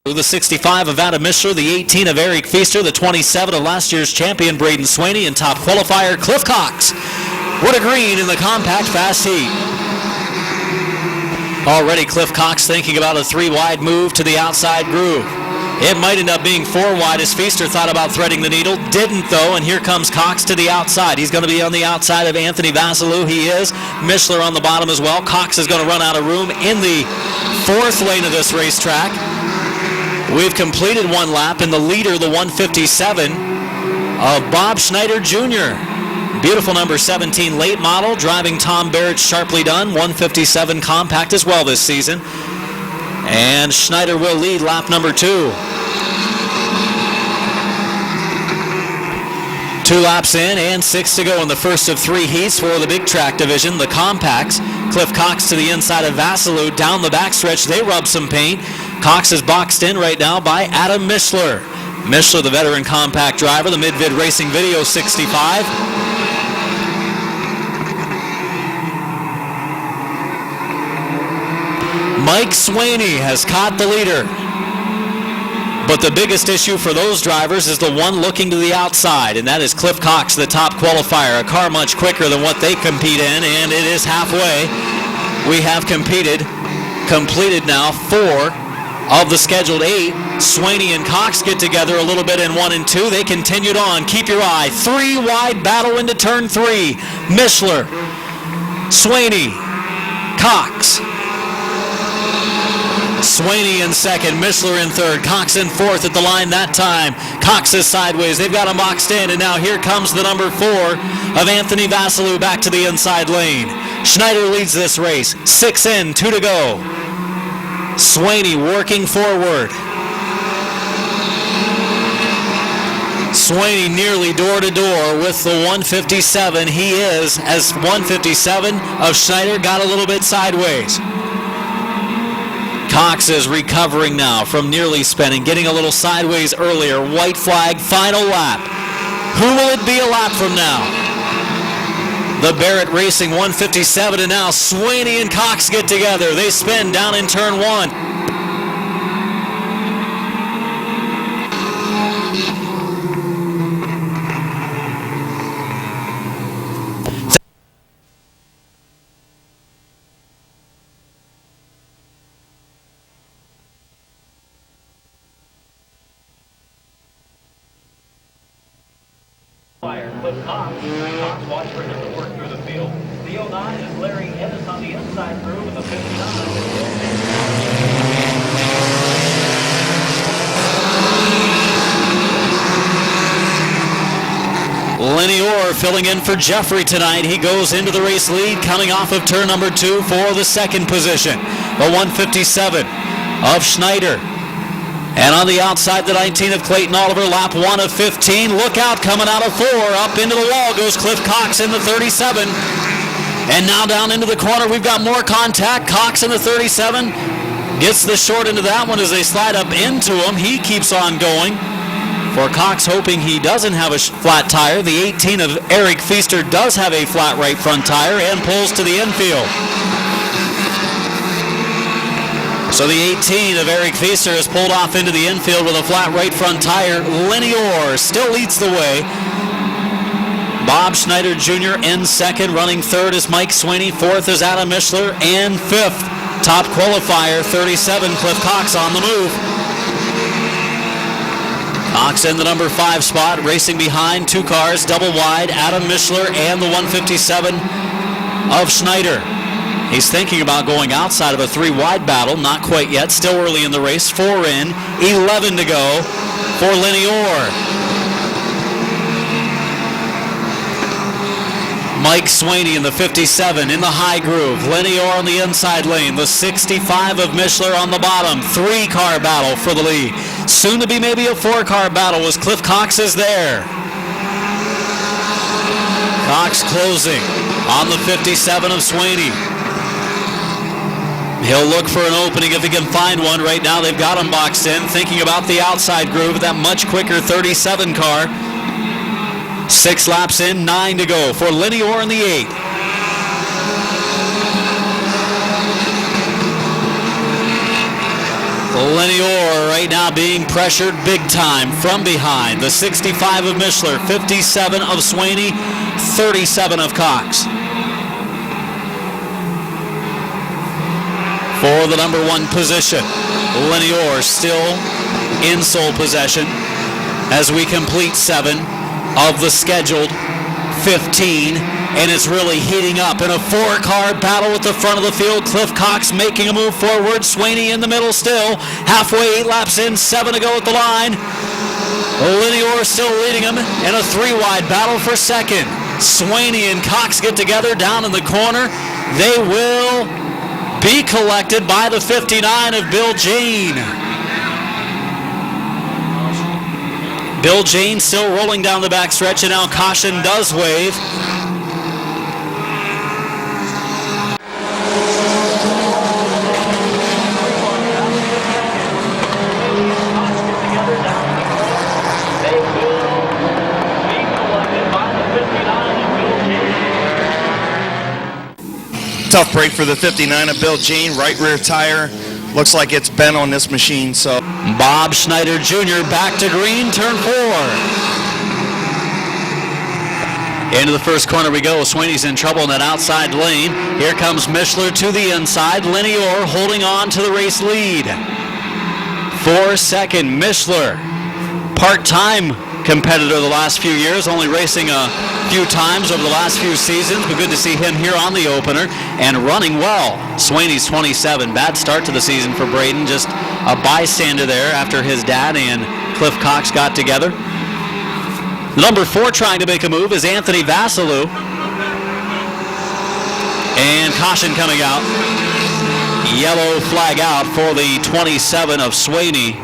The 65 of Adam Mishler, the 18 of Eric Feaster, the 27 of last year's champion Braden Swaney, and top qualifier Cliff Cox. What a green in the compact fast heat. Already Cliff Cox thinking about a 3-wide move to the outside groove. It might end up being 4 wide as Feaster thought about threading the needle. Didn't though, and here comes Cox to the outside. He's going to be on the outside of Anthony Vasilou. He is. Mishler on the bottom as well. Cox is going to run out of room in the 4th lane of this racetrack. We've completed 1 lap in the leader, the 157 of Bob Schneider Jr. Beautiful number 17 late model, driving Tom Barrett's Sharply Done 157 compact as well this season. And Schneider will lead lap number 2. 2 laps in and 6 to go in the first of 3 heats for the big track division, the compacts. Cliff Cox to the inside of Vasilou. Down the backstretch, they rub some paint. Cox is boxed in right now by Adam Mishler. Mishler, the veteran compact driver, the Mid-Vid Racing Video 65. Mike Swaney has caught the leader. But the biggest issue for those drivers is the one looking to the outside, and that is Cliff Cox, the top qualifier. A car much quicker than what they compete in, and it is halfway. We have completed now 4 of the scheduled 8. Swaney and Cox get together a little bit in 1 and 2. They continued on. Keep your eye. 3-wide battle into turn 3. Mishler, Swaney, Cox. Swaney in second, Mishler in third, Cox in 4th at the line that time. Cox is sideways. They've got him boxed in, and now here comes the number 4 of Anthony Vasilou back to the inside lane. Schneider leads this race. 6 in, 2 to go. Swaney working forward. Swaney nearly door to door with the 157. He is, as 157 of Schneider got a little bit sideways. Cox is recovering now from nearly spinning, getting a little sideways earlier. White flag, final lap. Who will it be a lap from now? The Barrett Racing 157, and now Swaney and Cox get together. They spin down in turn 1. Cliff Cox. Cox watch for him to work through the field. The 09 is Larry Ennis on the inside through with the 59. Lenny Orr filling in for Jeffrey tonight. He goes into the race lead, coming off of turn number 2 for the 2nd position. The 157 of Schneider. And on the outside, the 19 of Clayton Oliver, lap 1 of 15. Look out, coming out of 4. Up into the wall goes Cliff Cox in the 37. And now down into the corner, we've got more contact. Cox in the 37 gets the short into that one as they slide up into him. He keeps on going. For Cox, hoping he doesn't have a flat tire. The 18 of Eric Feaster does have a flat right front tire and pulls to the infield. So the 18 of Eric Feaster has pulled off into the infield with a flat right front tire. Lenny Orr still leads the way. Bob Schneider Jr. in 2nd. Running 3rd is Mike Swaney. 4th is Adam Mishler. And 5th, top qualifier, 37, Cliff Cox on the move. Cox in the number 5 spot, racing behind 2 cars, double wide, Adam Mishler and the 157 of Schneider. He's thinking about going outside of a 3-wide battle. Not quite yet. Still early in the race. 4 in. 11 to go for Lenny Orr. Mike Swaney in the 57 in the high groove. Lenny Orr on the inside lane. The 65 of Mishler on the bottom. 3-car battle for the lead. Soon to be maybe a 4-car battle as Cliff Cox is there. Cox closing on the 57 of Swaney. He'll look for an opening if he can find one. Right now they've got him boxed in, thinking about the outside groove, that much quicker 37 car. 6 laps in, 9 to go for Lenny Orr in the 8. Lenny Orr right now being pressured big time from behind. The 65 of Mishler, 57 of Swaney, 37 of Cox. For the number 1 position, Lenny Orr still in sole possession as we complete 7 of the scheduled 15, and it's really heating up in a 4-car battle at the front of the field. Cliff Cox making a move forward. Swaney in the middle still. Halfway, 8 laps in, 7 to go at the line. Lenny Orr still leading him in a 3-wide battle for second. Swaney and Cox get together down in the corner. They will be collected by the 59 of Bill Jane. Bill Jane still rolling down the backstretch, and now caution does wave. Tough break for the 59 of Bill Jane. Right rear tire looks like it's bent on this machine. So Bob Schneider Jr. back to green, turn 4. Into the first corner we go. Swaney's in trouble in that outside lane. Here comes Mishler to the inside. Lenny Orr holding on to the race lead. For second, Mishler, part-time competitor the last few years, only racing a few times over the last few seasons, but good to see him here on the opener and running well. Swaney's 27. Bad start to the season for Braden, just a bystander there after his dad and Cliff Cox got together. The number 4 trying to make a move is Anthony Vasilou. And caution coming out. Yellow flag out for the 27 of Swaney.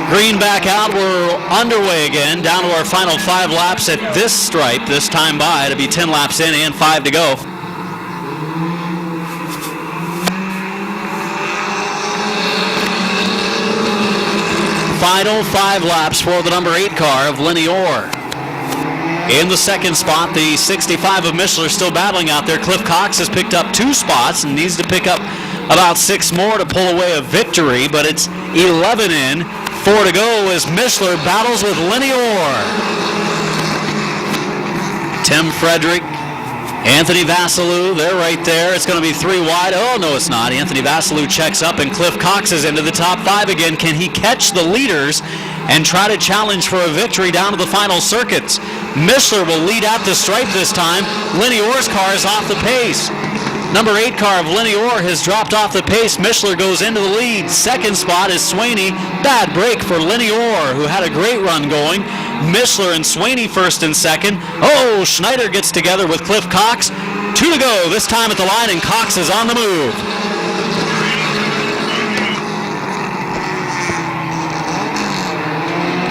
Green back out. We're underway again, down to our final 5 laps at this stripe, this time by. To be 10 laps in and 5 to go. Final 5 laps for the number 8 car of Lenny Orr. In the second spot, the 65 of Mishler still battling out there. Cliff Cox has picked up 2 spots and needs to pick up about 6 more to pull away a victory, but it's 11 in. 4 to go as Mishler battles with Lenny Orr. Tim Frederick, Anthony Vasilou, they're right there. It's going to be 3 wide. Oh, no, it's not. Anthony Vasilou checks up, and Cliff Cox is into the top 5 again. Can he catch the leaders and try to challenge for a victory down to the final circuits? Mishler will lead out the stripe this time. Lenny Orr's car is off the pace. Number 8 car of Lenny Orr has dropped off the pace. Mishler goes into the lead. Second spot is Swaney. Bad break for Lenny Orr, who had a great run going. Mishler and Swaney first and second. Oh, Schneider gets together with Cliff Cox. 2 to go this time at the line, and Cox is on the move.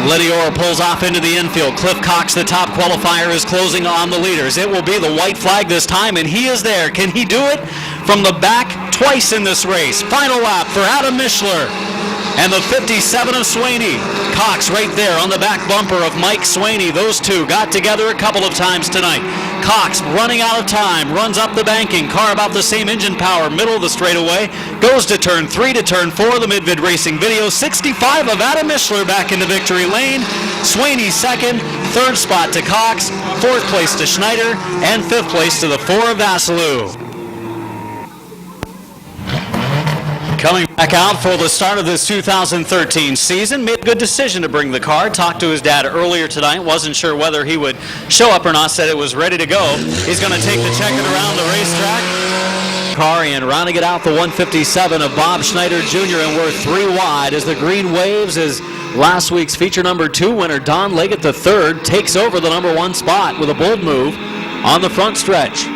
Lenny Orr pulls off into the infield. Cliff Cox, the top qualifier, is closing on the leaders. It will be the white flag this time, and he is there. Can he do it? From the back twice in this race. Final lap for Adam Mishler and the 57 of Swaney. Cox right there on the back bumper of Mike Swaney. Those two got together a couple of times tonight. Cox running out of time, runs up the banking. Car about the same engine power, middle of the straightaway. Goes to turn 3 to turn 4. The Mid-Vid Racing video. 65 of Adam Mishler back into victory lane. Swaney second. Third spot to Cox. 4th place to Schneider. And 5th place to the 4 of Vasilou. Coming back out for the start of this 2013 season. Made a good decision to bring the car. Talked to his dad earlier tonight. Wasn't sure whether he would show up or not. Said it was ready to go. He's going to take the check-in around the racetrack. Car and rounding it out, the 157 of Bob Schneider Jr. And we're 3 wide as the green waves as last week's feature number 2 winner Don Leggett III takes over the number 1 spot with a bold move on the front stretch.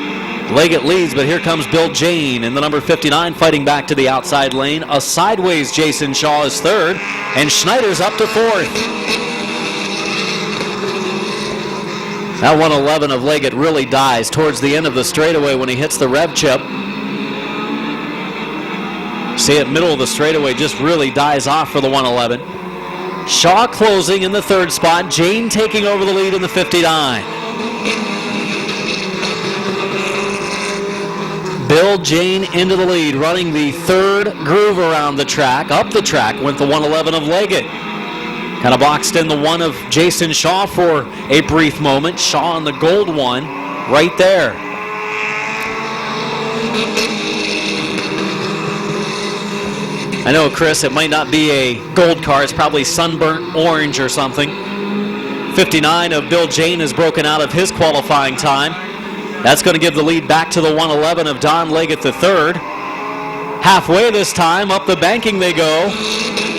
Leggett leads, but here comes Bill Jane in the number 59 fighting back to the outside lane. A sideways Jason Shaw is 3rd, and Schneider's up to 4th. That 111 of Leggett really dies towards the end of the straightaway when he hits the rev chip. See it middle of the straightaway, just really dies off for the 111. Shaw closing in the 3rd spot. Jane taking over the lead in the 59. Bill Jane into the lead, running the third groove around the track. Up the track went the 111 of Leggett. Kind of boxed in the one of Jason Shaw for a brief moment. Shaw on the gold one right there. I know, Chris, it might not be a gold car. It's probably sunburnt orange or something. 59 of Bill Jane has broken out of his qualifying time. That's going to give the lead back to the 111 of Don Leggett III. Halfway this time, up the banking they go.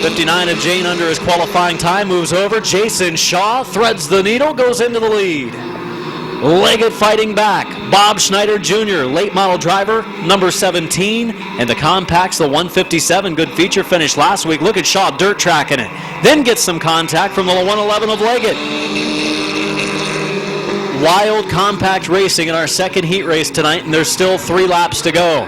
59 of Jane under his qualifying time moves over. Jason Shaw threads the needle, goes into the lead. Leggett fighting back. Bob Schneider Jr., late model driver, number 17. And the compacts, the 157, good feature finish last week. Look at Shaw dirt tracking it. Then gets some contact from the 111 of Leggett. Wild compact racing in our second heat race tonight, and there's still 3 laps to go.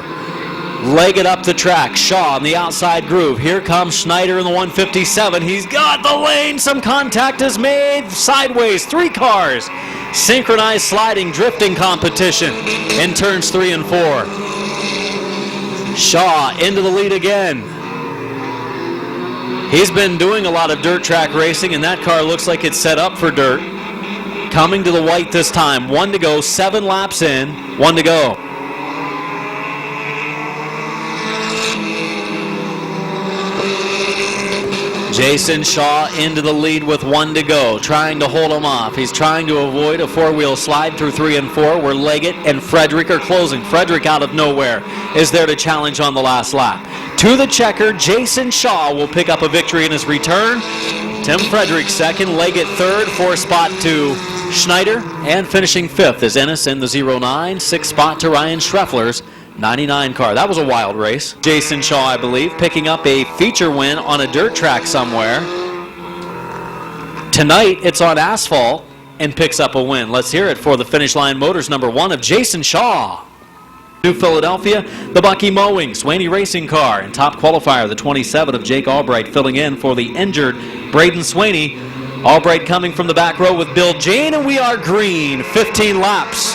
Leggett up the track. Shaw on the outside groove. Here comes Schneider in the 157. He's got the lane. Some contact is made. Sideways, 3 cars. Synchronized sliding, drifting competition in turns 3 and 4. Shaw into the lead again. He's been doing a lot of dirt track racing, and that car looks like it's set up for dirt. Coming to the white this time. 1 to go, 7 laps in, 1 to go. Jason Shaw into the lead with 1 to go, trying to hold him off. He's trying to avoid a 4-wheel slide through 3 and 4 where Leggett and Frederick are closing. Frederick out of nowhere is there to challenge on the last lap. To the checker, Jason Shaw will pick up a victory in his return. Tim Frederick second, Leggett third, 4th spot to Schneider, and finishing 5th is Ennis in the 09, 6th spot to Ryan Schreffler's 99 car. That was a wild race. Jason Shaw, I believe, picking up a feature win on a dirt track somewhere. Tonight, it's on asphalt and picks up a win. Let's hear it for the Finish Line Motors number 1 of Jason Shaw. New Philadelphia, the Bucky Mowing Swaney racing car, and top qualifier, the 27 of Jake Albright, filling in for the injured Braden Swaney. Albright coming from the back row with Bill Jane, and we are green. 15 laps.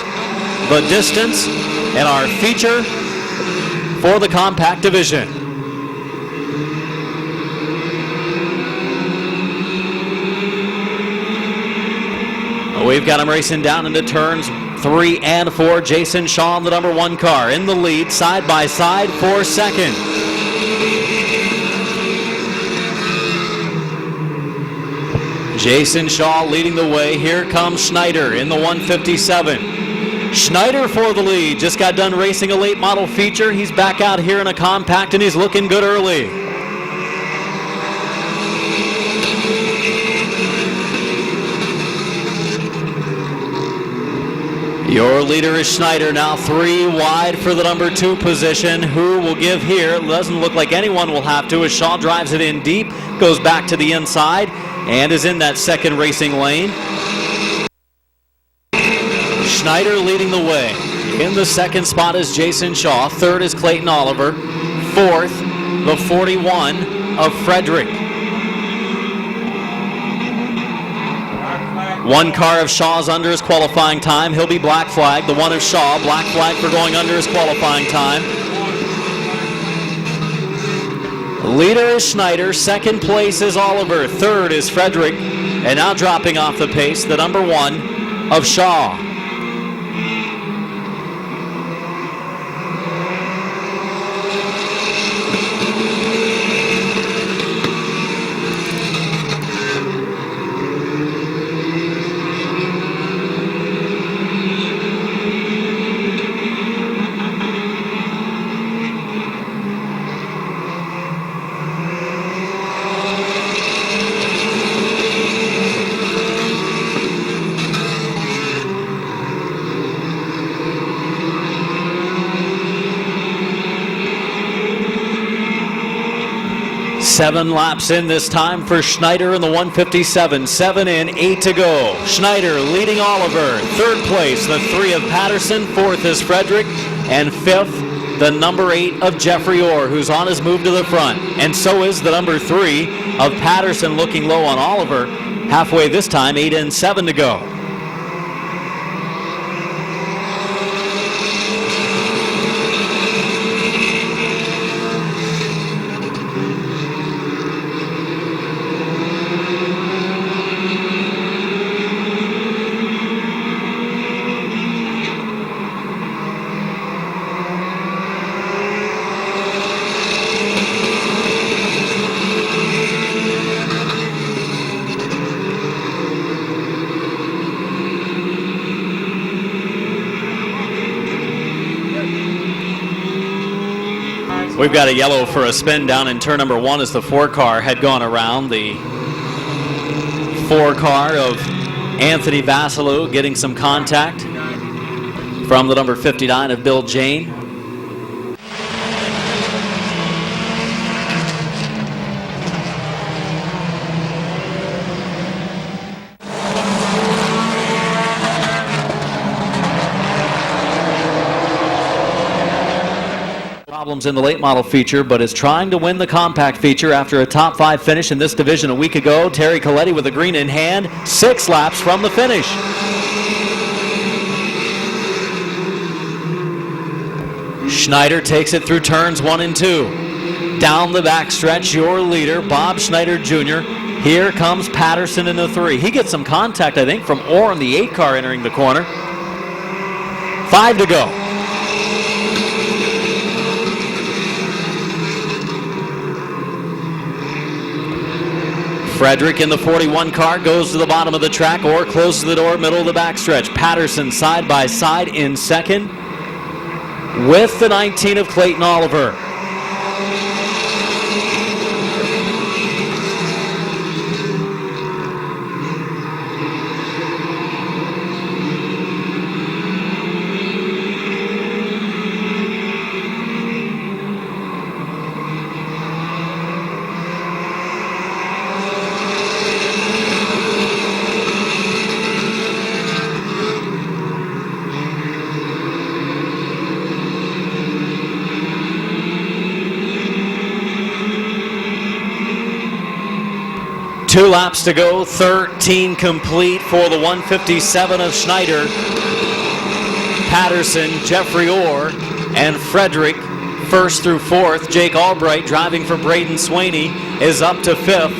The distance and our feature for the compact division. We've got him racing down into turns 3 and 4. Jason Shaw in the number 1 car in the lead, side by side for second. Jason Shaw leading the way. Here comes Schneider in the 157. Schneider for the lead. Just got done racing a late model feature. He's back out here in a compact, and he's looking good early. Your leader is Schneider, now 3 wide for the number 2 position. Who will give here? Doesn't look like anyone will have to as Shaw drives it in deep, goes back to the inside, and is in that second racing lane. Schneider leading the way. In the second spot is Jason Shaw. 3rd is Clayton Oliver. 4th, the 41 of Frederick. 1 car of Shaw's under his qualifying time. He'll be black flagged. The 1 of Shaw, black flag for going under his qualifying time. Leader is Schneider. 2nd place is Oliver. 3rd is Frederick. And now dropping off the pace, the number 1 of Shaw. Seven laps in this time for Schneider in the 157. 7 in, 8 to go. Schneider leading Oliver. 3rd place, the 3 of Patterson. 4th is Frederick. And 5th, the number 8 of Jeffrey Orr, who's on his move to the front. And so is the number 3 of Patterson, looking low on Oliver. Halfway this time, 8 in, 7 to go. We've got a yellow for a spin down in turn number 1 as the 4 car had gone around. The 4 car of Anthony Vasilou getting some contact from the number 59 of Bill Jane. Problems in the late model feature, but is trying to win the compact feature after a top 5 finish in this division a week ago. Terry Coletti with the green in hand, 6 laps from the finish. Schneider takes it through turns 1 and 2. Down the backstretch, your leader, Bob Schneider Jr. Here comes Patterson in the 3. He gets some contact, I think, from Orr in the 8 car entering the corner. 5 to go. Frederick in the 41 car goes to the bottom of the track or closes the door, middle of the backstretch. Patterson side by side in second with the 19 of Clayton Oliver. Two laps to go, 13 complete for the 157 of Schneider. Patterson, Jeffrey Orr, and Frederick first through fourth. Jake Albright driving for Braden Swaney is up to fifth.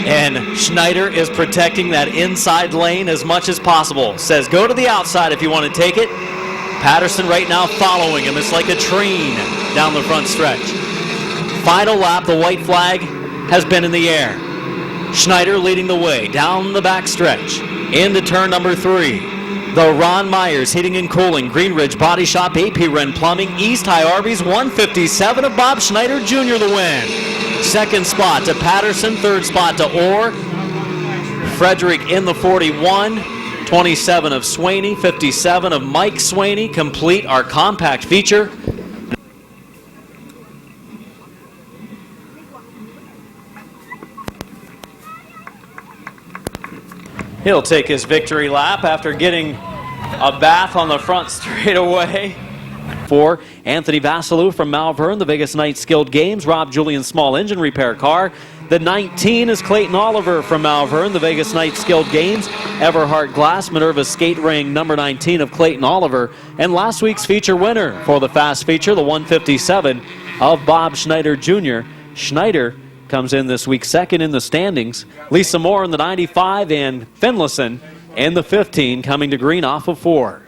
And Schneider is protecting that inside lane as much as possible. Says go to the outside if you want to take it. Patterson right now following him. It's like a train down the front stretch. Final lap, the white flag has been in the air. Schneider leading the way down the backstretch into turn number 3. The Ron Myers Heating and Cooling, Green Ridge Body Shop, AP Wren Plumbing, East High Arby's, 157 of Bob Schneider Jr. the win. Second spot to Patterson, third spot to Orr. Frederick in the 41, 27 of Swaney, 57 of Mike Swaney complete our compact feature. He'll take his victory lap after getting a bath on the front straightaway. For Anthony Vasilou from Malvern, the Vegas Night Skilled Games, Rob Julian Small Engine Repair Car. The 19 is Clayton Oliver from Malvern, the Vegas Night Skilled Games, Everhart Glass, Minerva Skate Ring, number 19 of Clayton Oliver. And last week's feature winner for the fast feature, the 157 of Bob Schneider Jr. Schneider comes in this week second in the standings. Lisa Moore in the 95 and Finlayson in the 15 coming to green off of 4.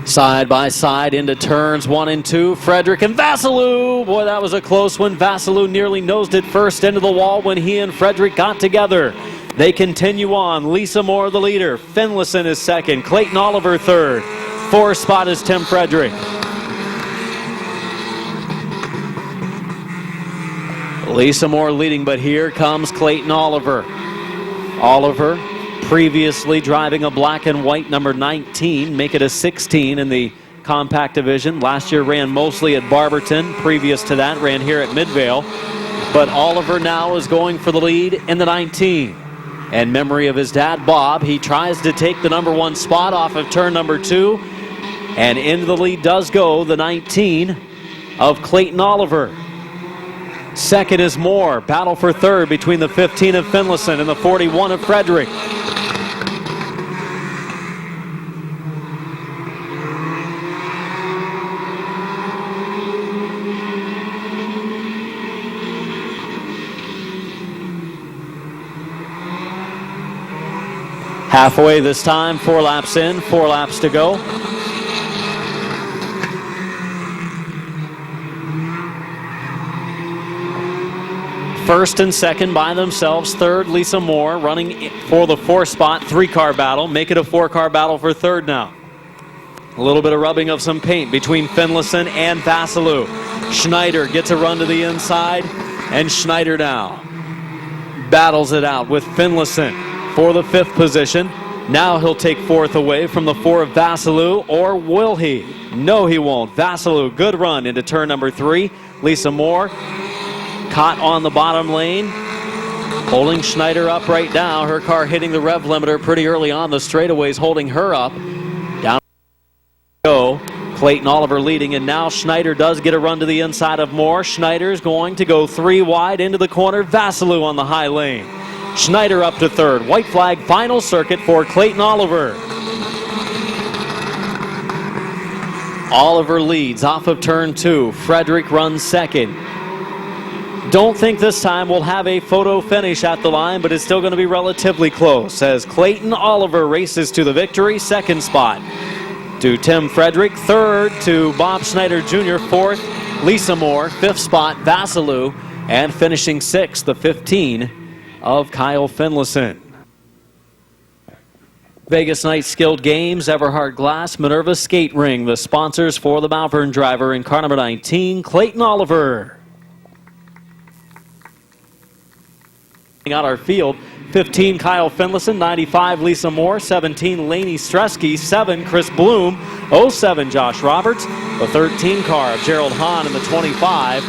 Side by side into turns 1 and 2. Frederick and Vasilou. Boy, that was a close one. Vasilou nearly nosed it first into the wall when he and Frederick got together. They continue on. Lisa Moore the leader. Finlayson is second. Clayton Oliver third. Fourth spot is Tim Frederick. Lisa Moore leading, but here comes Clayton Oliver. Oliver previously driving a black and white number 19, make it a 16 in the compact division. Last year ran mostly at Barberton. Previous to that ran here at Midvale. But Oliver now is going for the lead in the 19. And memory of his dad, Bob, he tries to take the number 1 spot off of turn number 2. And into the lead does go the 19 of Clayton Oliver. Second is Moore. Battle for third between the 15 of Finlayson and the 41 of Frederick. Halfway this time, 4 laps in, 4 laps to go. First and second by themselves. Third, Lisa Moore running for the 4th spot. 3-car battle. Make it a 4-car battle for third now. A little bit of rubbing of some paint between Finlayson and Vasilou. Schneider gets a run to the inside, and Schneider now battles it out with Finlayson for the 5th position. Now he'll take 4th away from the 4 of Vasilou, or will he? No, he won't. Vasilou, good run into turn number 3. Lisa Moore caught on the bottom lane, holding Schneider up right now. Her car hitting the rev limiter pretty early on the straightaways, holding her up. Down go. Clayton Oliver leading, and now Schneider does get a run to the inside of Moore. Schneider's going to go 3 wide into the corner. Vasilou on the high lane. Schneider up to 3rd. White flag final circuit for Clayton Oliver. Oliver leads off of turn 2. Frederick runs 2nd. Don't think this time we'll have a photo finish at the line, but it's still going to be relatively close as Clayton Oliver races to the victory. 2nd spot to Tim Frederick. 3rd to Bob Schneider Jr. 4th, Lisa Moore. 5th spot, Vasilou. And finishing 6th, the 15 of Kyle Finlayson. Vegas Night Skilled Games, Everhard Glass, Minerva Skate Ring, the sponsors for the Malvern driver in car number 19, Clayton Oliver. Out our field, 15 Kyle Finlayson, 95 Lisa Moore, 17 Laney Stresky, 7 Chris Bloom, 07 Josh Roberts, the 13 car of Gerald Hahn, and the 25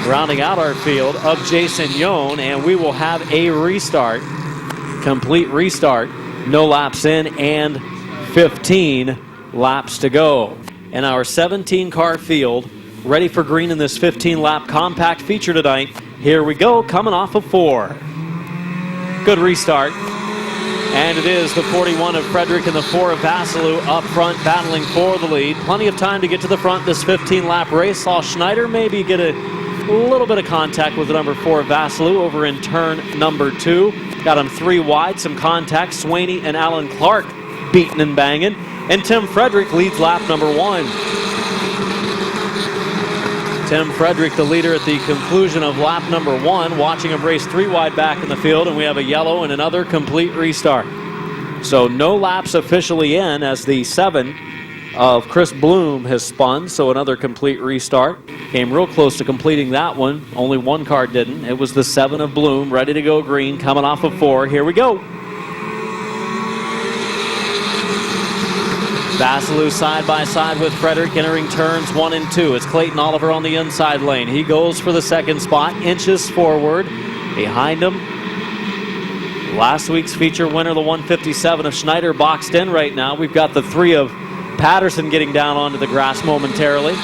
rounding out our field of Jason Yone, and we will have a restart, complete restart, no laps in and 15 laps to go. And our 17 car field ready for green in this 15 lap compact feature tonight. Here we go, coming off of 4. Good restart. And it is the 41 of Frederick and the 4 of Vasilou up front battling for the lead. Plenty of time to get to the front this 15 lap race. Saw Schneider maybe get a little bit of contact with the number 4 of Vasilou over in turn number 2. Got him 3 wide, some contact. Swaney and Alan Clark beating and banging. And Tim Frederick leads lap number 1. Tim Frederick, the leader at the conclusion of lap number 1, watching him race 3 wide back in the field, and we have a yellow and another complete restart. So no laps officially in as the 7 of Chris Bloom has spun, so another complete restart. Came real close to completing that one. Only 1 car didn't. It was the 7 of Bloom, ready to go green, coming off of 4. Here we go. Vasilou side by side with Frederick entering turns 1 and 2. It's Clayton Oliver on the inside lane. He goes for the 2nd spot, inches forward. Behind him, last week's feature winner, the 157 of Schneider, boxed in right now. We've got the 3 of Patterson getting down onto the grass momentarily.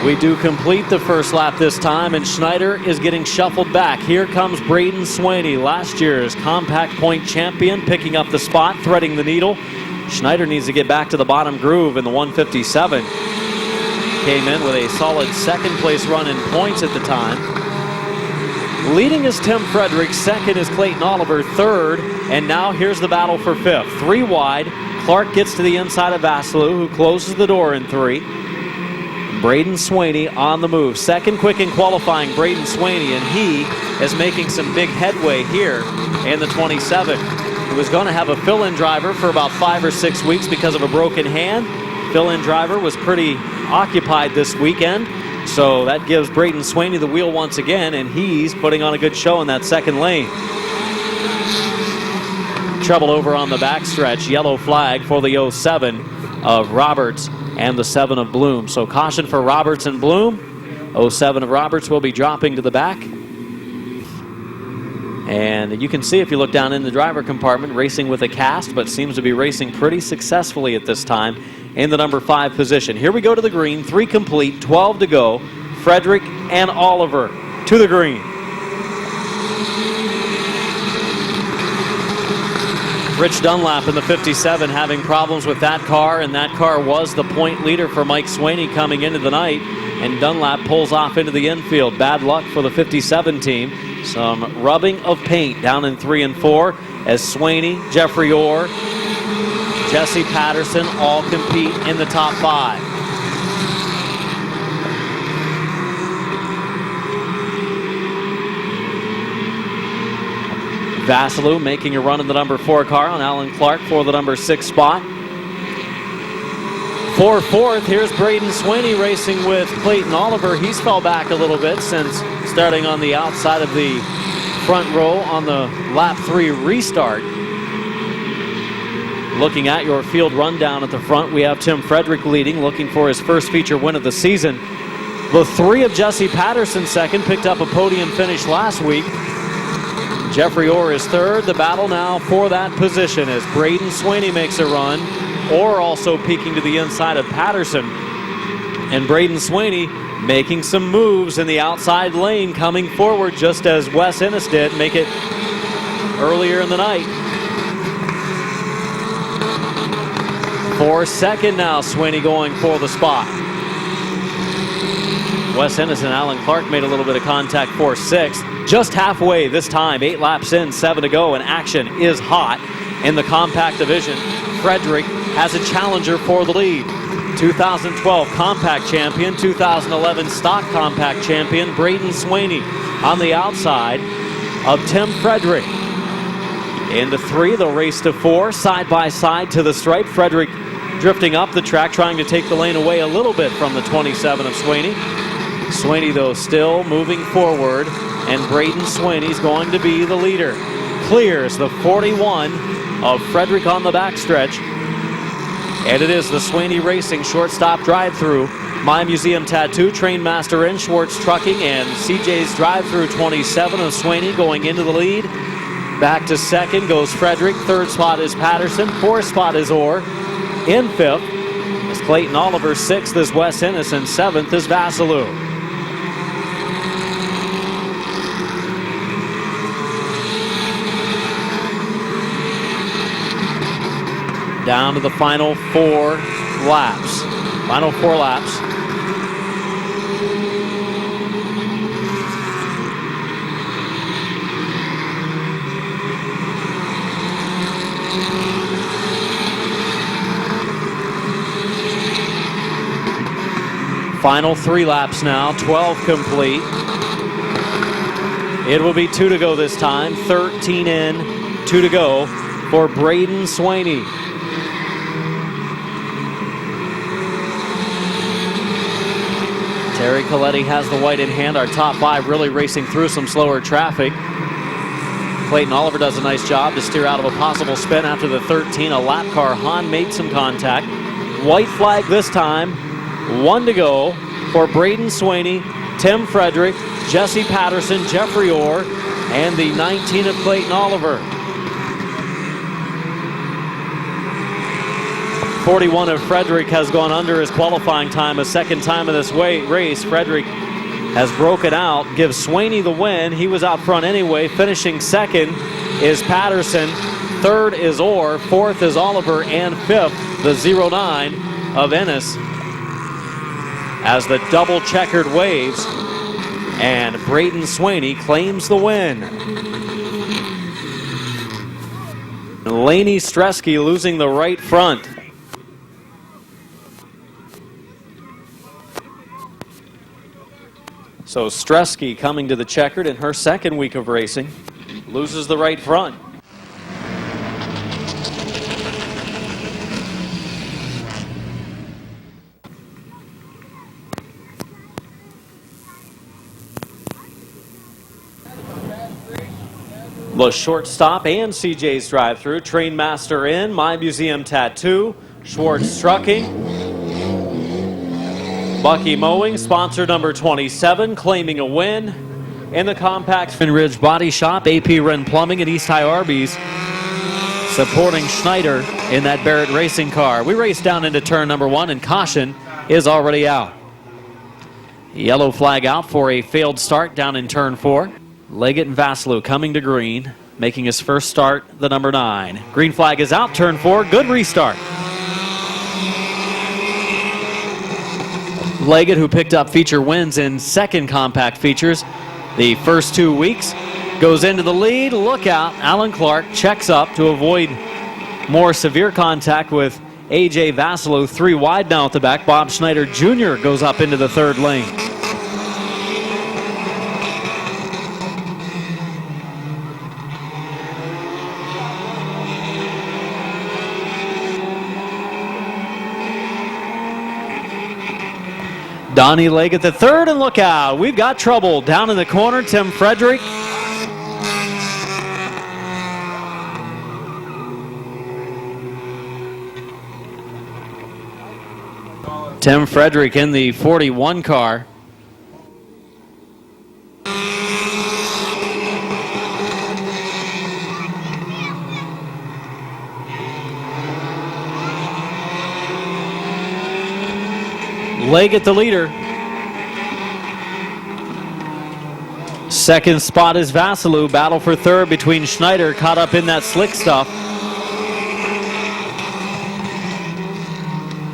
We do complete the first lap this time, and Schneider is getting shuffled back. Here comes Braden Swaney, last year's compact point champion, picking up the spot, threading the needle. Schneider needs to get back to the bottom groove in the 157. Came in with a solid 2nd place run in points at the time. Leading is Tim Frederick, 2nd is Clayton Oliver, 3rd, and now here's the battle for 5th. 3 wide, Clark gets to the inside of Vasilou, who closes the door in 3. Braden Swaney on the move. 2nd quick in qualifying, Braden Swaney, and he is making some big headway here in the 27. He was going to have a fill-in driver for about 5 or 6 weeks because of a broken hand. Fill-in driver was pretty occupied this weekend, so that gives Braden Swaney the wheel once again, and he's putting on a good show in that 2nd lane. Trouble over on the backstretch. Yellow flag for the 07 of Roberts and the 7 of Bloom. So caution for Roberts and Bloom. 07 of Roberts will be dropping to the back. And you can see if you look down in the driver compartment, racing with a cast, but seems to be racing pretty successfully at this time in the number 5 position. Here we go to the green, 3 complete, 12 to go. Frederick and Oliver to the green. Rich Dunlap in the 57 having problems with that car, and that car was the point leader for Mike Swaney coming into the night, and Dunlap pulls off into the infield. Bad luck for the 57 team. Some rubbing of paint down in 3 and 4 as Swaney, Jeffrey Orr, Jesse Patterson all compete in the top 5. Vasilou making a run in the number 4 car on Alan Clark for the number 6 spot. For fourth, here's Braden Sweeney racing with Clayton Oliver. He's fell back a little bit since starting on the outside of the front row on the lap 3 restart. Looking at your field rundown at the front, we have Tim Frederick leading, looking for his first feature win of the season. The 3 of Jesse Patterson second, picked up a podium finish last week. Jeffrey Orr is third. The battle now for that position as Braden Sweeney makes a run. Orr also peeking to the inside of Patterson. And Braden Sweeney making some moves in the outside lane, coming forward just as Wes Ennis did make it earlier in the night. For second now, Sweeney going for the spot. Wes Ennis and Alan Clark made a little bit of contact for sixth. Just halfway this time, 8 laps in, 7 to go, and action is hot in the compact division. Frederick has a challenger for the lead. 2012 compact champion, 2011 stock compact champion, Braden Sweeney on the outside of Tim Frederick. Into 3, they'll race to 4, side by side to the stripe. Frederick drifting up the track, trying to take the lane away a little bit from the 27 of Sweeney. Sweeney, though, still moving forward, and Braden Sweeney's going to be the leader. Clears the 41 of Frederick on the backstretch. And it is the Sweeney Racing shortstop drive-through. My Museum Tattoo, Trainmaster in, Schwartz Trucking, and CJ's drive-through 27 of Sweeney going into the lead. Back to second goes Frederick. Third spot is Patterson. Fourth spot is Orr. In fifth is Clayton Oliver. Sixth is Wes Ennis, and seventh is Vasilou. Down to the final 4 laps. Final 4 laps. Final 3 laps now, 12 complete. It will be 2 to go this time. 13 in, 2 to go for Braden Sweeney. Terry Coletti has the white in hand. Our top 5 really racing through some slower traffic. Clayton Oliver does a nice job to steer out of a possible spin after the 13. A lap car, Hahn, made some contact. White flag this time. 1 to go for Braden Sweeney, Tim Frederick, Jesse Patterson, Jeffrey Orr, and the 19 of Clayton Oliver. 41 of Frederick has gone under his qualifying time a second time in this race. Frederick has broken out, gives Sweeney the win. He was out front anyway. Finishing second is Patterson. Third is Orr. Fourth is Oliver. And fifth, the 09 of Ennis. As the double checkered waves, and Braden Sweeney claims the win. Laney Stresky losing the right front. So Stresky coming to the checkered in her second week of racing, loses the right front. The shortstop and CJ's drive-through, Trainmaster in, My Museum Tattoo, Schwartz Trucking, Bucky Mowing, sponsor number 27, claiming a win. In the compact, Finn Ridge Body Shop, AP Wren Plumbing, and East High Arby's supporting Schneider in that Barrett racing car. We race down into turn number 1, and caution is already out. Yellow flag out for a failed start down in turn 4. Leggett and Vasilou coming to green, making his first start, the number 9. Green flag is out, turn 4, good restart. Leggett, who picked up feature wins in second compact features the first 2 weeks, goes into the lead. Look out, Alan Clark checks up to avoid more severe contact with A.J. Vasilou. 3 wide now at the back. Bob Schneider Jr. goes up into the third lane. Donnie Leggett the third, and look out. We've got trouble down in the corner. Tim Frederick. Tim Frederick in the 41 car. Leggett the leader. Second spot is Vasilou. Battle for third between Schneider, caught up in that slick stuff.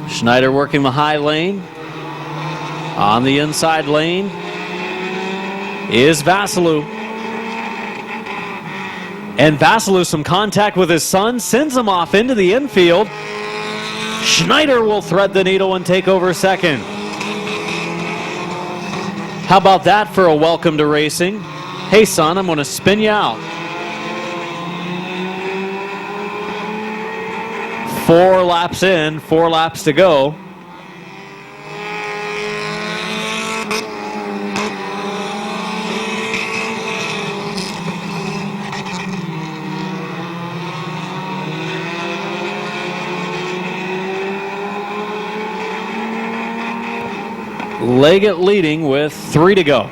Schneider working the high lane. On the inside lane is Vasilou. And Vasilou, some contact with his son, sends him off into the infield. Schneider will thread the needle and take over second. How about that for a welcome to racing? Hey son, I'm going to spin you out. 4 laps in, 4 laps to go. Leggett leading with 3 to go.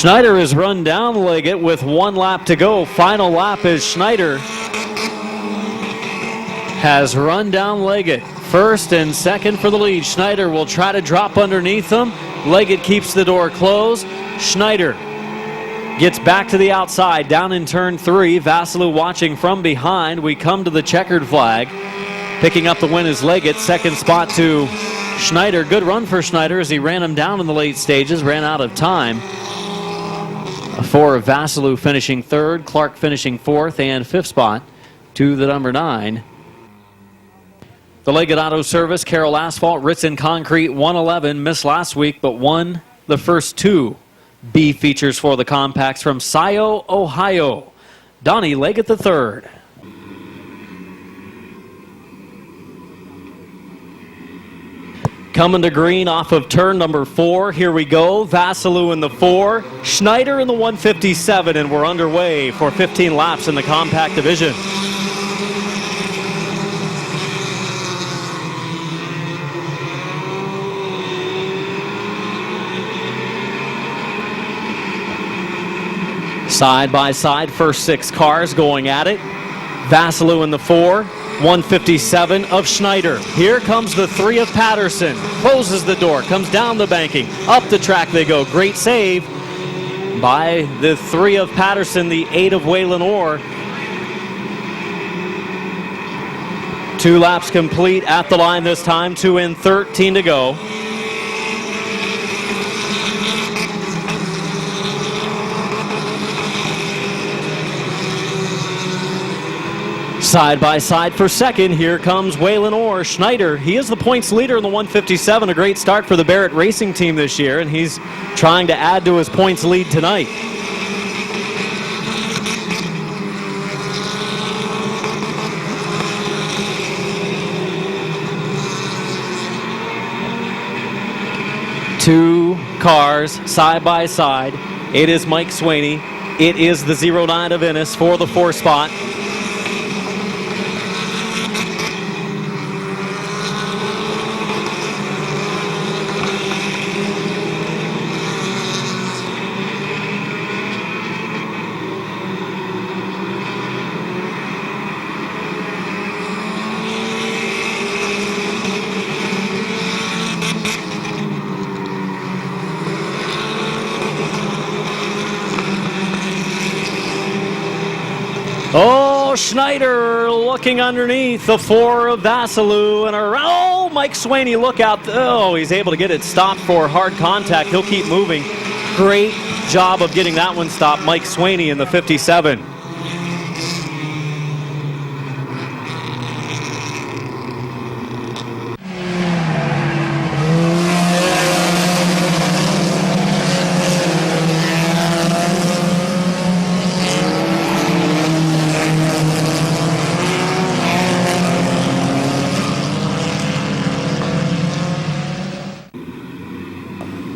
Schneider is run down Leggett with 1 lap to go. Final lap is Schneider has run down Leggett. First and second for the lead. Schneider will try to drop underneath them. Leggett keeps the door closed. Schneider gets back to the outside, down in turn 3. Vasilou watching from behind. We come to the checkered flag. Picking up the win is Leggett. Second spot to Schneider. Good run for Schneider as he ran him down in the late stages, ran out of time. For Vasilou finishing third, Clark finishing fourth, and 5th spot to the number 9. The Leggett Auto Service, Carroll Asphalt, Ritson Concrete, 111, missed last week, but won the first 2 B features for the compacts from Scio, Ohio. Donnie Leggett the third. Coming to green off of turn number 4. Here we go. Vasilou in the 4, Schneider in the 157, and we're underway for 15 laps in the compact division. Side by side, first 6 cars going at it. Vasilou in the 4. 157 of Schneider. Here comes the 3 of Patterson. Closes the door, comes down the banking. Up the track they go. Great save by the 3 of Patterson, the 8 of Waylon Orr. 2 laps complete at the line this time. 2 in, 13 to go. Side by side for second, here comes Waylon Orr. Schneider, he is the points leader in the 157. A great start for the Barrett Racing team this year, and he's trying to add to his points lead tonight. Two cars side by side. It is Mike Swaney. It is the 09 of Ennis for the 4 spot. Oh, Oh, Schneider looking underneath the 4 of Vasilou and around. Oh, Mike Swaney, look out. Oh, he's able to get it stopped for hard contact. He'll keep moving. Great job of getting that one stopped. Mike Swaney in the 57.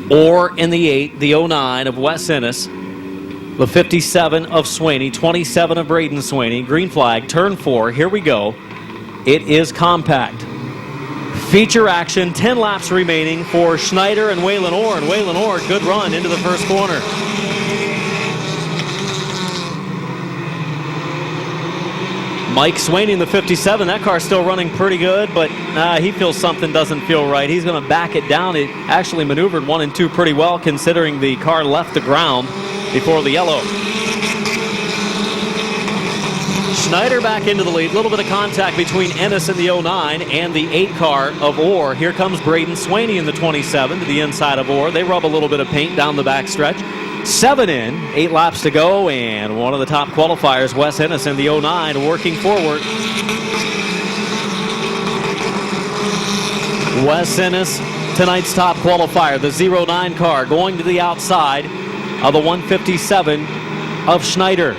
Or in the 8, the 09 of Wes Ennis, the 57 of Swaney, 27 of Braden Swaney. Green flag, turn 4. Here we go. It is compact. Feature action, 10 laps remaining for Schneider and Waylon Orr. And Waylon Orr, good run into the first corner. Mike Swaney in the 57. That car's still running pretty good, but he feels something doesn't feel right. He's going to back it down. It actually maneuvered 1 and 2 pretty well considering the car left the ground before the yellow. Schneider back into the lead. A little bit of contact between Ennis in the 09 and the 8 car of Orr. Here comes Braden Swaney in the 27 to the inside of Orr. They rub a little bit of paint down the back stretch. 7 in, 8 laps to go, and one of the top qualifiers, Wes Ennis in the 09, working forward. Wes Ennis, tonight's top qualifier, the 09 car, going to the outside of the 157 of Schneider.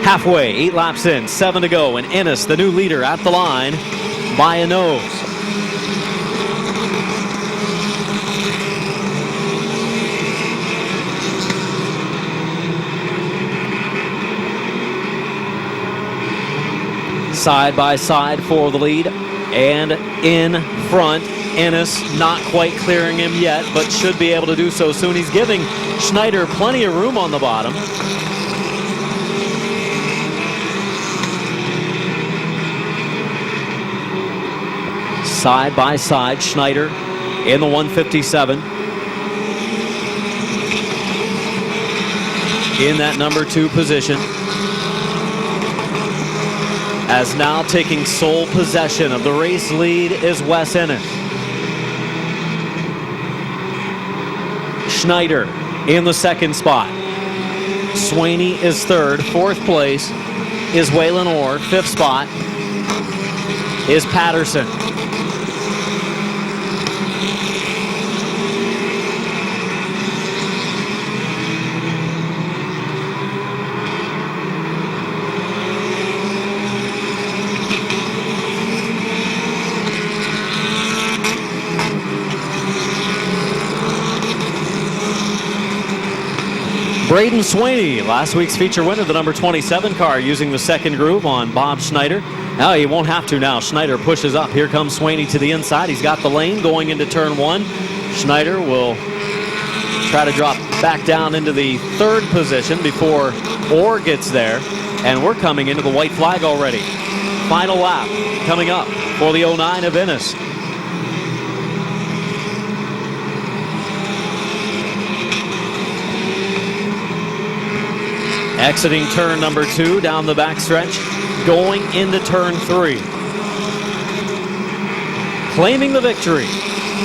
Halfway, 8 laps in, 7 to go, and Ennis, the new leader, at the line by a nose. Side by side for the lead, and in front, Ennis not quite clearing him yet, but should be able to do so soon. He's giving Schneider plenty of room on the bottom. Side by side, Schneider in the 157. In that number 2 position. As now taking sole possession of the race lead is Wes Ennis. Schneider in the 2nd spot. Swaney is 3rd. 4th place is Waylon Orr. 5th spot is Patterson. Braden Swaney, last week's feature winner, the number 27 car, using the 2nd groove on Bob Schneider. Now he won't have to now. Schneider pushes up. Here comes Swaney to the inside. He's got the lane going into turn 1. Schneider will try to drop back down into the 3rd position before Orr gets there. And we're coming into the white flag already. Final lap coming up for the 09 of Ennis. Exiting turn number 2 down the backstretch, going into turn 3. Claiming the victory,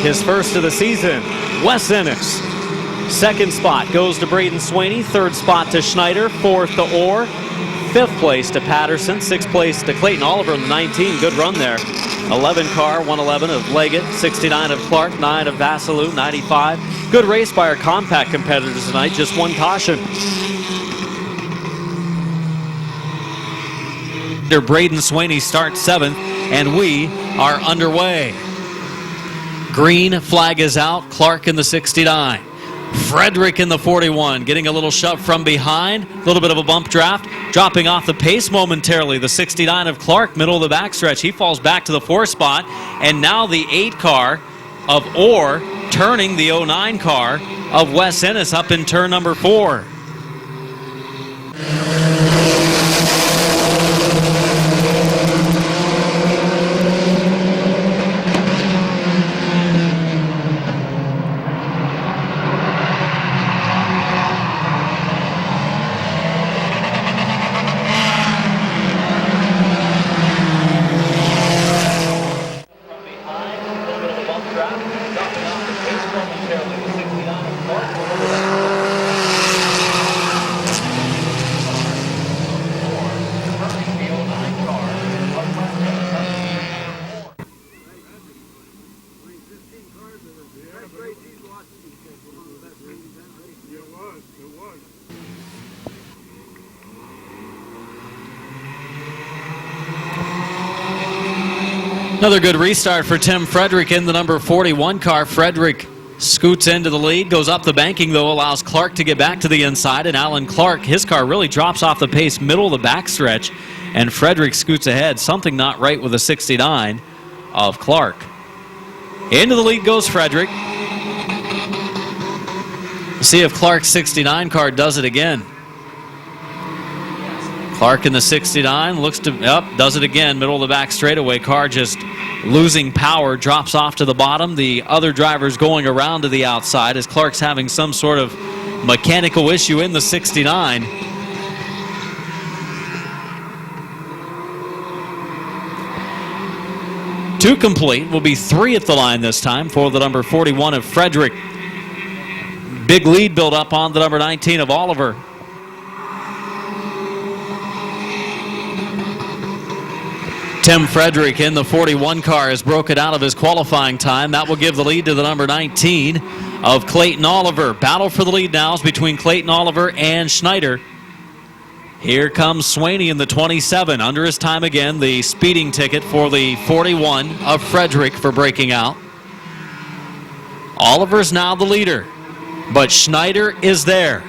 his first of the season, Wes Ennis. 2nd spot goes to Braden Swaney, 3rd spot to Schneider, 4th to Orr, 5th place to Patterson, 6th place to Clayton Oliver in the 19. Good run there. 11 car, 111 of Leggett, 69 of Clark, 9 of Vasilou, 95. Good race by our compact competitors tonight, just 1 caution. Braden Swaney starts 7th, and we are underway. Green flag is out. Clark in the 69. Frederick in the 41, getting a little shove from behind. A little bit of a bump draft. Dropping off the pace momentarily. The 69 of Clark, middle of the backstretch. He falls back to the 4th spot. And now the 8 car of Orr turning the 09 car of Wes Ennis up in turn number 4. Another good restart for Tim Frederick in the number 41 car. Frederick scoots into the lead, goes up the banking, though, allows Clark to get back to the inside, and Alan Clark, his car really drops off the pace middle of the backstretch, and Frederick scoots ahead. Something not right with the 69 of Clark. Into the lead goes Frederick. See if Clark's 69 car does it again. Clark in the 69 looks to, does it again, middle of the back straightaway. Car just losing power, drops off to the bottom. The other driver's going around to the outside as Clark's having some sort of mechanical issue in the 69. Two complete, will be three at the line this time for the number 41 of Frederick. Big lead built up on the number 19 of Oliver. Tim Frederick in the 41 car has broken out of his qualifying time. That will give the lead to the number 19 of Clayton Oliver. Battle for the lead now is between Clayton Oliver and Schneider. Here comes Swaney in the 27. Under his time again, the speeding ticket for the 41 of Frederick for breaking out. Oliver's now the leader, but Schneider is there.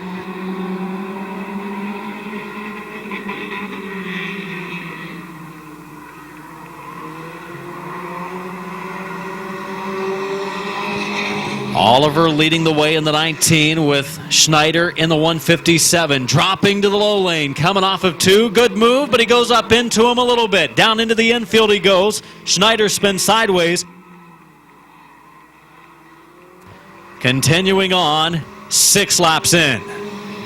Oliver leading the way in the 19 with Schneider in the 157. Dropping to the low lane, coming off of two. Good move, but he goes up into him a little bit. Down into the infield he goes. Schneider spins sideways. Continuing on, 6 laps in.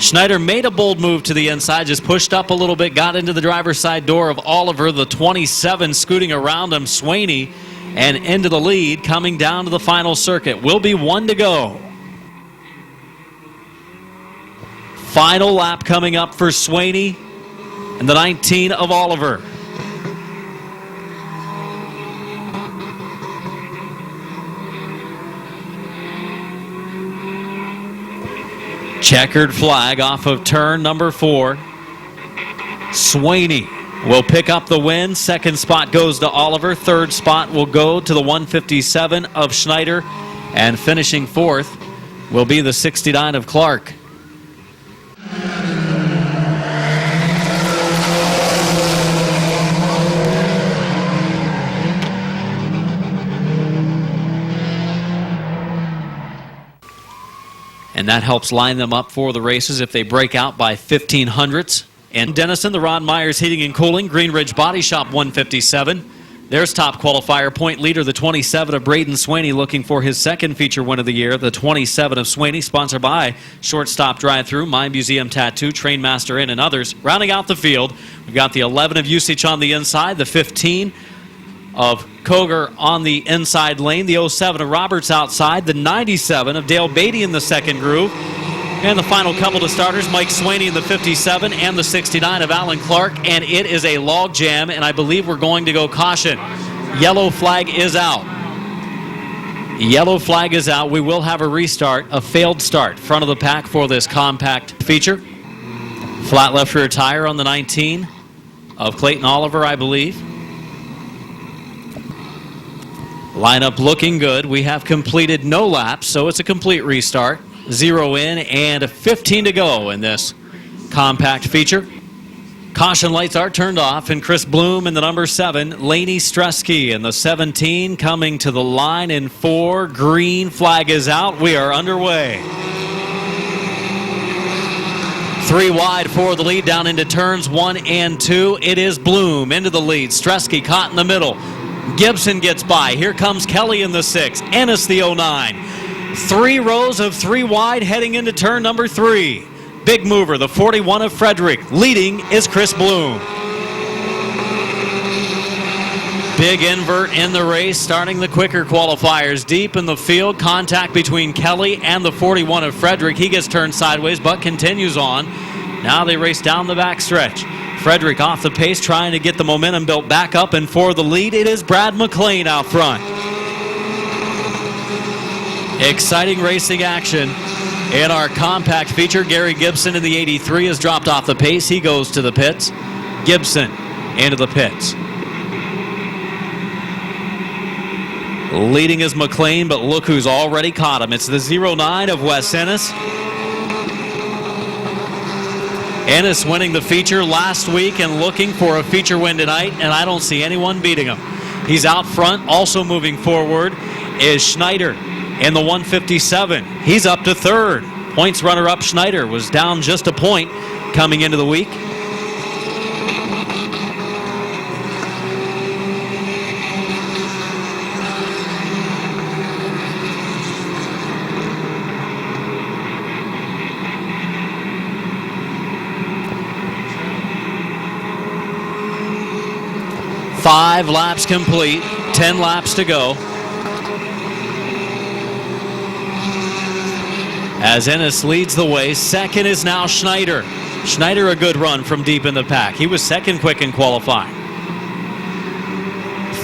Schneider made a bold move to the inside, just pushed up a little bit, got into the driver's side door of Oliver, the 27 scooting around him, Swaney, and into the lead, coming down to the final circuit. Will be 1 to go. Final lap coming up for Swaney and the 19 of Oliver. Checkered flag off of turn number 4. Swaney will pick up the win. Second spot goes to Oliver. Third spot will go to the 157 of Schneider. And finishing fourth will be the 69 of Clark. And that helps line them up for the races if they break out by 1500ths. And Denison, the Ron Myers Heating and Cooling, Green Ridge Body Shop 157. There's top qualifier point leader, the 27 of Braden Swaney, looking for his second feature win of the year. The 27 of Swaney, sponsored by Shortstop Drive-Thru, My Museum Tattoo, Trainmaster Inn, and others. Rounding out the field, we've got the 11 of Usage on the inside, the 15 of Koger on the inside lane, the 07 of Roberts outside, the 97 of Dale Beatty in the second groove. And the final couple to starters, Mike Swaney in the 57 and the 69 of Alan Clark. And it is a log jam, and I believe we're going to go caution. Yellow flag is out. Yellow flag is out. We will have a restart, a failed start. Front of the pack for this compact feature. Flat left rear tire on the 19 of Clayton Oliver, I believe. Lineup looking good. We have completed no laps, so it's a complete restart. 0 in and 15 to go in this compact feature. Caution lights are turned off, and Chris Bloom in the number 7, Laney Stresky in the 17 coming to the line in 4. Green flag is out. We are underway. 3 wide for the lead down into turns 1 and 2. It is Bloom into the lead. Stresky caught in the middle. Gibson gets by. Here comes Kelly in the 6. Ennis the 09. 3 rows of 3 wide heading into turn number 3. Big mover, the 41 of Frederick. Leading is Chris Bloom. Big invert in the race, starting the quicker qualifiers. Deep in the field, contact between Kelly and the 41 of Frederick. He gets turned sideways, but continues on. Now they race down the backstretch. Frederick off the pace, trying to get the momentum built back up, and for the lead, it is Brad McLean out front. Exciting racing action in our compact feature. Gary Gibson in the 83 has dropped off the pace. He goes to the pits. Gibson into the pits. Leading is McLean, but look who's already caught him. It's the 09 of Wes Ennis. Ennis winning the feature last week and looking for a feature win tonight, and I don't see anyone beating him. He's out front. Also moving forward is Schneider in the 157. He's up to third. Points runner-up Schneider was down just a point coming into the week. Five laps complete, 10 laps to go. As Ennis leads the way, second is now Schneider. Schneider, a good run from deep in the pack. He was second quick in qualifying.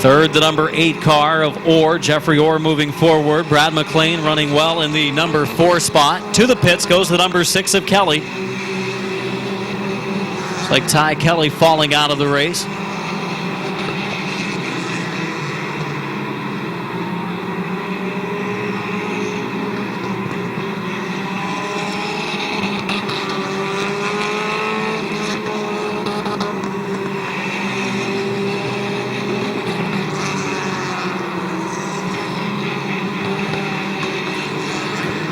Third, the number 8 car of Orr. Jeffrey Orr moving forward. Brad McLean running well in the number 4 spot. To the pits goes the number 6 of Kelly. It's like Ty Kelly falling out of the race.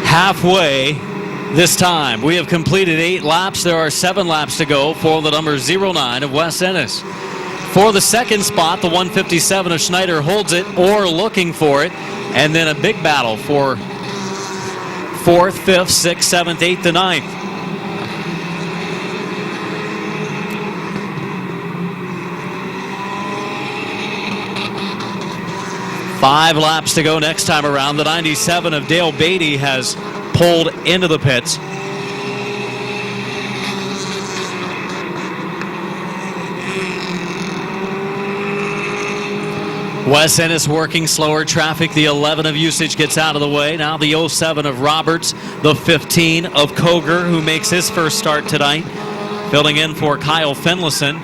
Halfway this time. We have completed 8 laps. There are 7 laps to go for the number 09 of Wes Ennis. For the second spot, the 157 of Schneider holds it, or looking for it, and then a big battle for 4th, 5th, 6th, 7th, 8th, and 9th. Five laps to go next time around. The 97 of Dale Beatty has pulled into the pits. Wes Ennis working slower traffic. The 11 of Usage gets out of the way. Now the 07 of Roberts. The 15 of Koger, who makes his first start tonight. Filling in for Kyle Finlayson.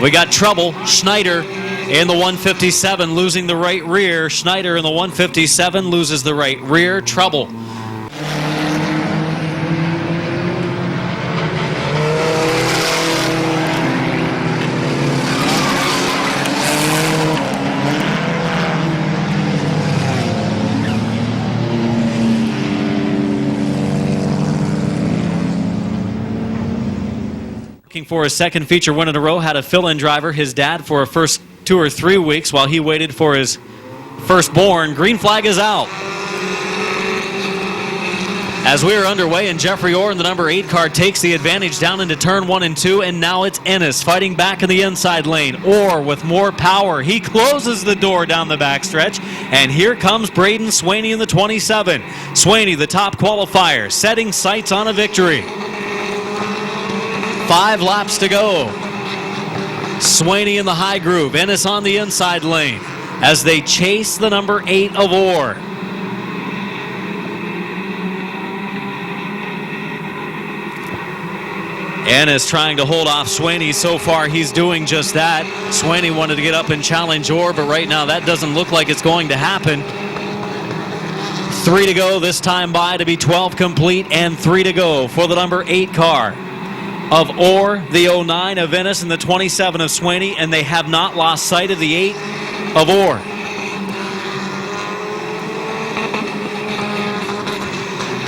We got trouble. Schneider in the 157 losing the right rear. Schneider in the 157 loses the right rear. Trouble. Looking for his second feature win in a row. Had a fill-in driver, his dad, for a first 2 or 3 weeks while he waited for his firstborn. Green flag is out. As we are underway, and Jeffrey Orr in the number 8 car takes the advantage down into turn 1 and 2, and now it's Ennis fighting back in the inside lane. Orr with more power. He closes the door down the backstretch, and here comes Braden Swaney in the 27. Swaney, the top qualifier, setting sights on a victory. 5 laps to go. Swaney in the high groove. Ennis on the inside lane as they chase the number 8 of Orr. Ennis trying to hold off Swaney. So far, he's doing just that. Swaney wanted to get up and challenge Orr, but right now that doesn't look like it's going to happen. 3 to go this time by to be 12 complete, and 3 to go for the number 8 car of Orr, the 09 of Ennis, and the 27 of Swaney, and they have not lost sight of the 8 of Orr.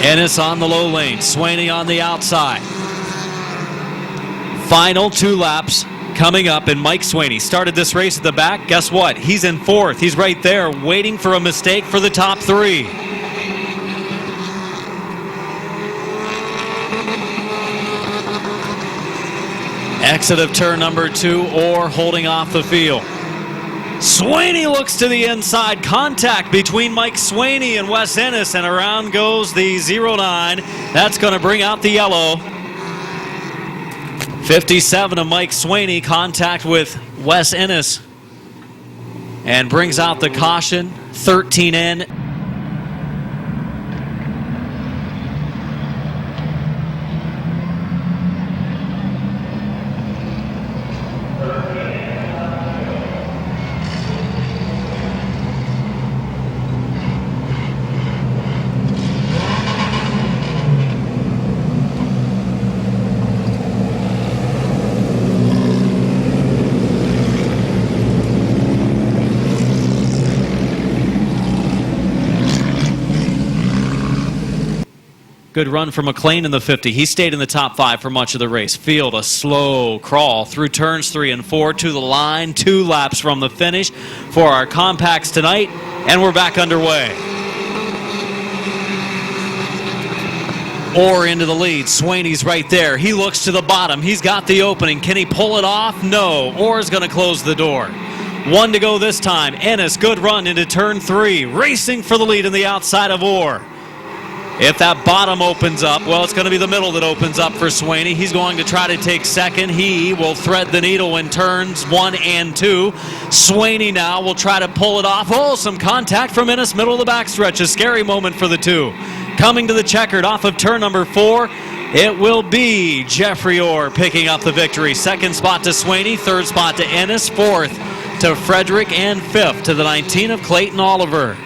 Ennis on the low lane, Swaney on the outside. Final 2 laps coming up, and Mike Swaney started this race at the back. Guess what? He's in 4th. He's right there waiting for a mistake for the top 3. Exit of turn number 2, Orr holding off the field. Swaney looks to the inside. Contact between Mike Swaney and Wes Ennis, and around goes the 09. That's going to bring out the yellow. 57 of Mike Swaney, contact with Wes Ennis, and brings out the caution. 13 in. Good run for McLean in the 50. He stayed in the top 5 for much of the race. Field a slow crawl through turns 3 and 4 to the line. 2 laps from the finish for our compacts tonight, and we're back underway. Orr into the lead. Swaney's right there. He looks to the bottom. He's got the opening. Can he pull it off? No. Orr's going to close the door. 1 to go this time. Ennis, good run into turn 3. Racing for the lead in the outside of Orr. If that bottom opens up, well, it's going to be the middle that opens up for Swaney. He's going to try to take second. He will thread the needle in turns 1 and 2. Swaney now will try to pull it off. Oh, some contact from Ennis, middle of the backstretch. A scary moment for the two. Coming to the checkered off of turn number 4, it will be Jeffrey Orr picking up the victory. Second spot to Swaney, third spot to Ennis, fourth to Frederick, and fifth to the 19 of Clayton Oliver.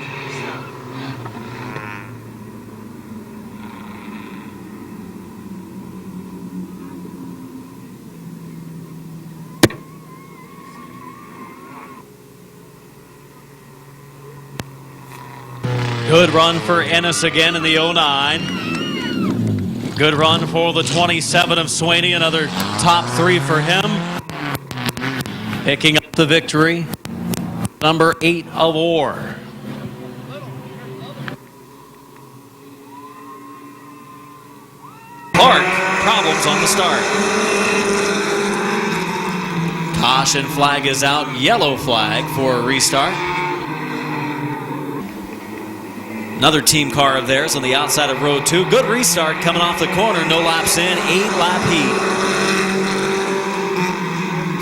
Good run for Ennis again in the 09. Good run for the 27 of Swaney. Another top 3 for him. Picking up the victory, number 8 of Orr. Clark, problems on the start. Caution flag is out. Yellow flag for a restart. Another team car of theirs on the outside of row 2. Good restart coming off the corner. No laps in. 8-lap heat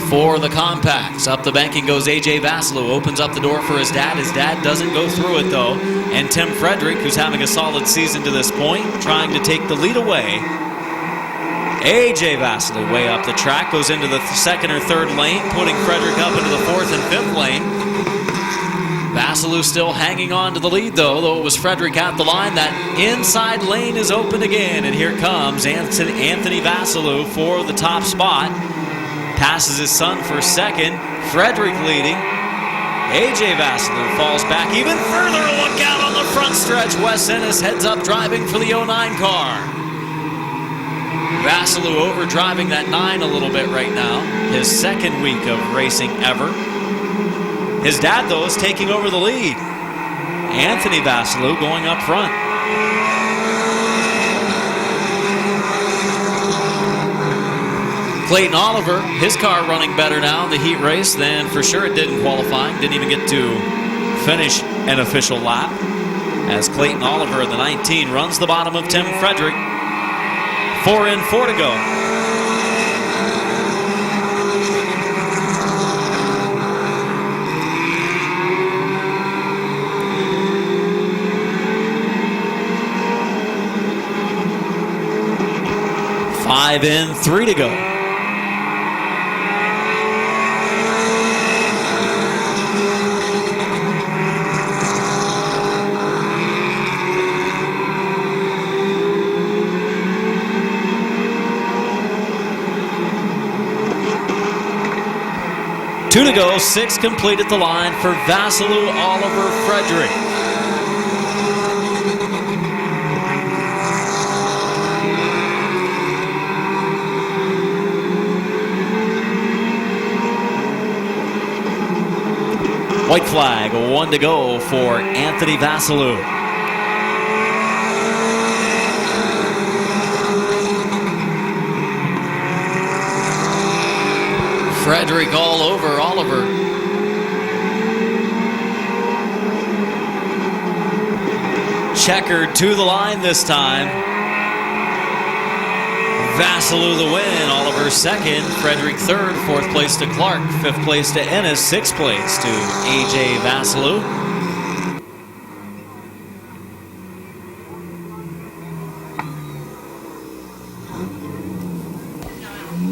for the compacts. Up the banking goes A.J. Vasilou. Opens up the door for his dad. His dad doesn't go through it, though. And Tim Frederick, who's having a solid season to this point, trying to take the lead away. A.J. Vasilou way up the track. Goes into the second or third lane, putting Frederick up into the fourth and fifth lane. Vasilou still hanging on to the lead, though it was Frederick at the line. That inside lane is open again, and here comes Anthony Vasilou for the top spot. Passes his son for second. Frederick leading. A.J. Vasilou falls back even further. Look out on the front stretch. Wes Ennis heads up driving for the 09 car. Vasilou over driving that 9 a little bit right now. His second week of racing ever. His dad, though, is taking over the lead. Anthony Vasilou going up front. Clayton Oliver, his car running better now in the heat race than for sure it did in qualifying. Didn't even get to finish an official lap. As Clayton Oliver in the 19 runs the bottom of Tim Frederick. 4 in, 4 to go. Five in, 3 to go. Two to go, 6 complete at the line for Vasilou, Oliver, Frederick. White flag, 1 to go for Anthony Vasilou. Frederick all over Oliver. Checkered to the line this time. Vasilou the win, Oliver second, Frederick third, fourth place to Clark, fifth place to Ennis, sixth place to A.J. Vasilou.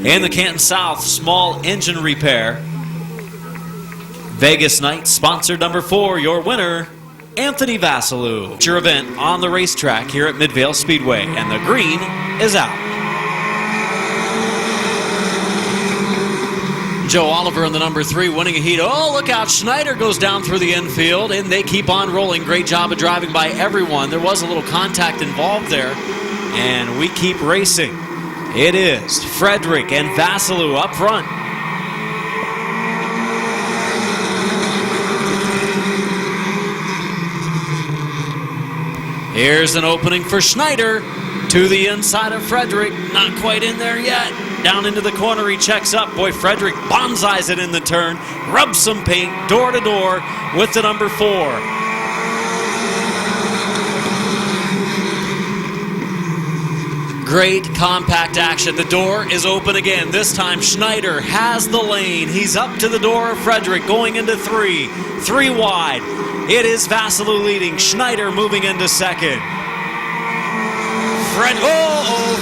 In the Canton South small engine repair Vegas night, sponsored number 4, your winner, Anthony Vasilou. Your event on the racetrack here at Midvale Speedway, and the green is out. Joe Oliver in the number 3 winning a heat. Oh, look out. Schneider goes down through the infield, and they keep on rolling. Great job of driving by everyone. There was a little contact involved there And we keep racing. It is Frederick and Vasilou up front. Here's an opening for Schneider to the inside of Frederick. Not quite in there yet. Down into the corner, he checks up. Boy, Frederick bonsais it in the turn. Rubs some paint door to door with the number 4. Great compact action. The door is open again. This time Schneider has the lane. He's up to the door of Frederick going into 3. 3 wide. It is Vasilou leading. Schneider moving into second.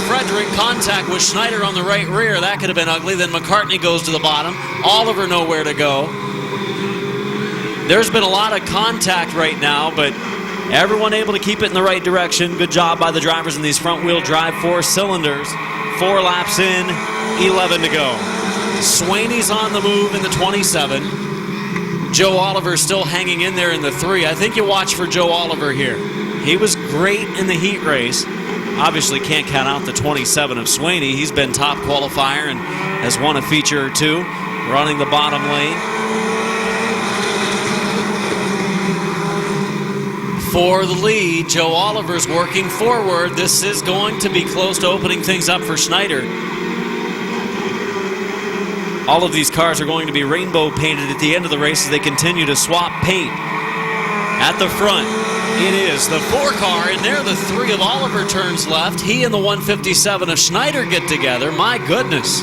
Frederick contact with Schneider on the right rear. That could have been ugly. Then McCartney goes to the bottom. Oliver nowhere to go. There's been a lot of contact right now, but everyone able to keep it in the right direction. Good job by the drivers in these front-wheel drive 4 cylinders. 4 laps in, 11 to go. Swaney's on the move in the 27. Joe Oliver still hanging in there in the 3. I think you watch for Joe Oliver here. He was great in the heat race. Obviously can't count out the 27 of Swaney. He's been top qualifier and has won a feature or 2, running the bottom lane. For the lead, Joe Oliver's working forward. This is going to be close to opening things up for Schneider. All of these cars are going to be rainbow painted at the end of the race as they continue to swap paint. At the front, it is the 4 car, and there the 3 of Oliver turns left. He and the 157 of Schneider get together. My goodness.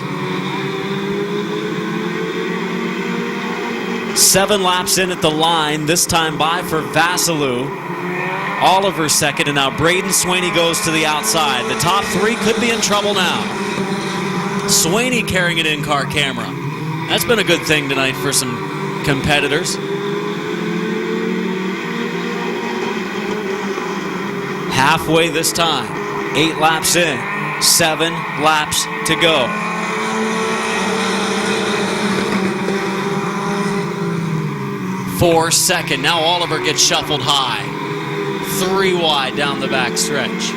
7 laps in at the line, this time by for Vasilou. Oliver second, and now Braden Swaney goes to the outside. The top 3 could be in trouble now. Swaney carrying an in-car camera. That's been a good thing tonight for some competitors. Halfway this time. 8 laps in. 7 laps to go. For second. Now Oliver gets shuffled high. 3 wide down the back stretch.